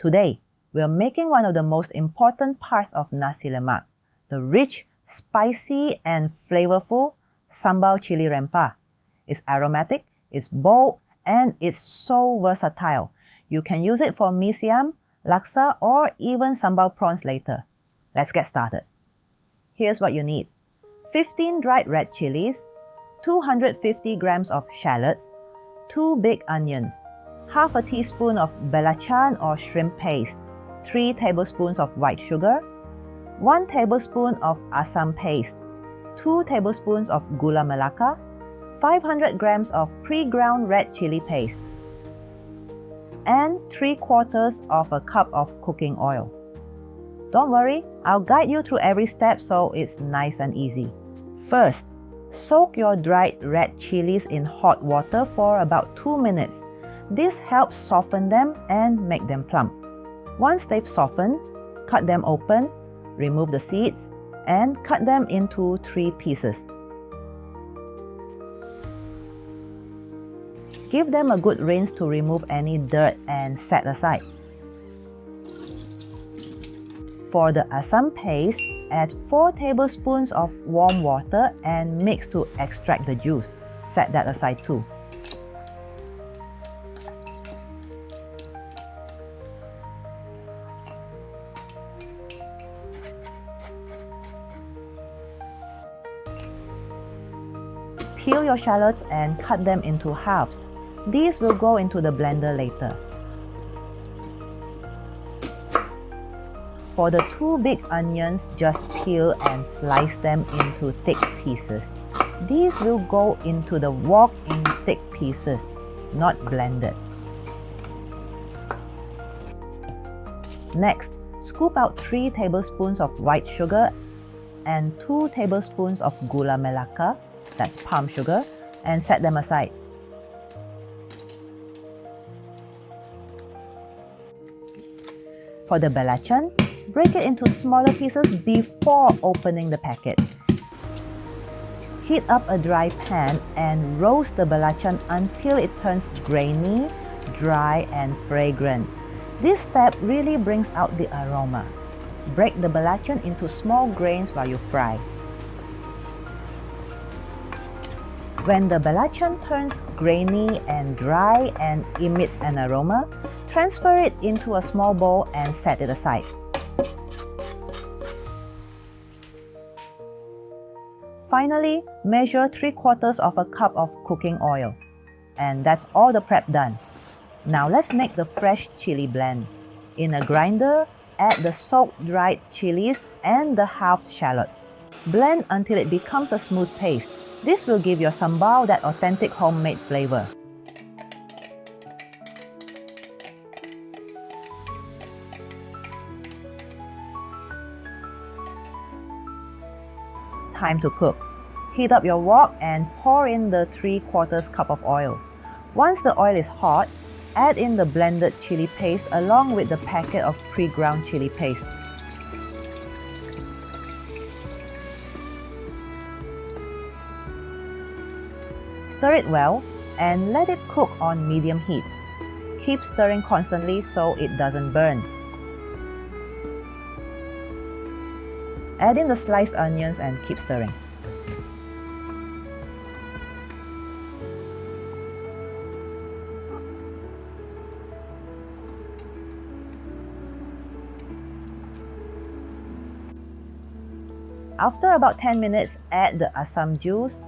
Today, we're making one of the most important parts of Nasi Lemak, the rich, spicy and flavorful Sambal Chilli Rempah. It's aromatic, it's bold, and it's so versatile. You can use it for Mee Siam, Laksa, or even Sambal prawns later. Let's get started. Here's what you need. 15 dried red chillies, 250 grams of shallots, 2 big onions, half a teaspoon of belachan or shrimp paste, 3 tablespoons of white sugar, 1 tablespoon of assam paste, 2 tablespoons of Gula Melaka, 500 grams of pre-ground red chili paste, and 3/4 of a cup of cooking oil. Don't worry, I'll guide you through every step so it's nice and easy. First, soak your dried red chilies in hot water for about 2 minutes. This helps soften them and make them plump. Once they've softened, cut them open, remove the seeds, and cut them into 3 pieces. Give them a good rinse to remove any dirt and set aside. For the assam paste, add 4 tablespoons of warm water and mix to extract the juice. Set that aside too. Peel your shallots and cut them into halves. These will go into the blender later. For the 2 big onions, just peel and slice them into thick pieces. These will go into the wok in thick pieces, not blended. Next, scoop out 3 tablespoons of white sugar and 2 tablespoons of Gula Melaka, that's palm sugar, and set them aside. For the belachan, break it into smaller pieces before opening the packet. Heat up a dry pan and roast the belachan until it turns grainy, dry, and fragrant. This step really brings out the aroma. Break the belachan into small grains while you fry. When the belachan turns grainy and dry and emits an aroma, transfer it into a small bowl and set it aside. Finally, measure 3/4 of a cup of cooking oil. And that's all the prep done. Now let's make the fresh chili blend. In a grinder, add the soaked dried chilies and the halved shallots. Blend until it becomes a smooth paste. This will give your sambal that authentic homemade flavor. Time to cook. Heat up your wok and pour in the 3/4 cup of oil. Once the oil is hot, add in the blended chili paste along with the packet of pre-ground chili paste. Stir it well and let it cook on medium heat. Keep stirring constantly so it doesn't burn. Add in the sliced onions and keep stirring. After about 10 minutes, add the assam juice,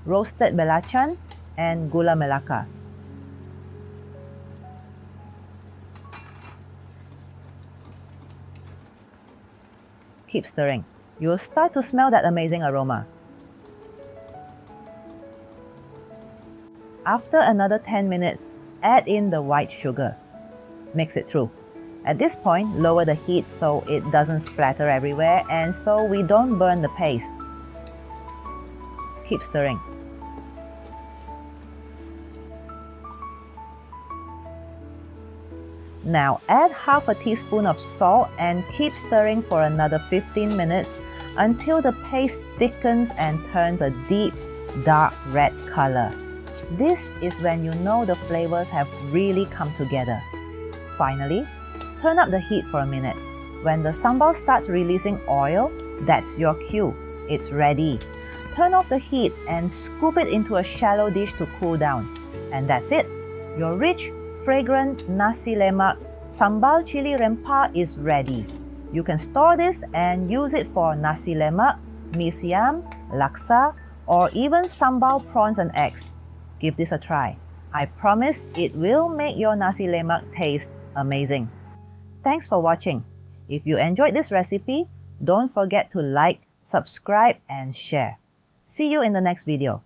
roasted belachan, and Gula Melaka. Keep stirring. You'll start to smell that amazing aroma. After another 10 minutes, add in the white sugar. Mix it through. At this point, lower the heat so it doesn't splatter everywhere and so we don't burn the paste. Keep stirring. Now add half a teaspoon of salt and keep stirring for another 15 minutes until the paste thickens and turns a deep, dark red color. This is when you know the flavors have really come together. Finally, Turn up the heat for a minute. When the sambal starts releasing oil, that's your cue. It's ready. Turn off the heat and scoop it into a shallow dish to cool down. And that's it. Your rich, fragrant Nasi Lemak Sambal Chilli Rempah is ready. You can store this and use it for Nasi Lemak, Mee Siam, Laksa, or even sambal prawns and eggs. Give this a try. I promise it will make your Nasi Lemak taste amazing. Thanks for watching. If you enjoyed this recipe, don't forget to like, subscribe, and share. See you in the next video.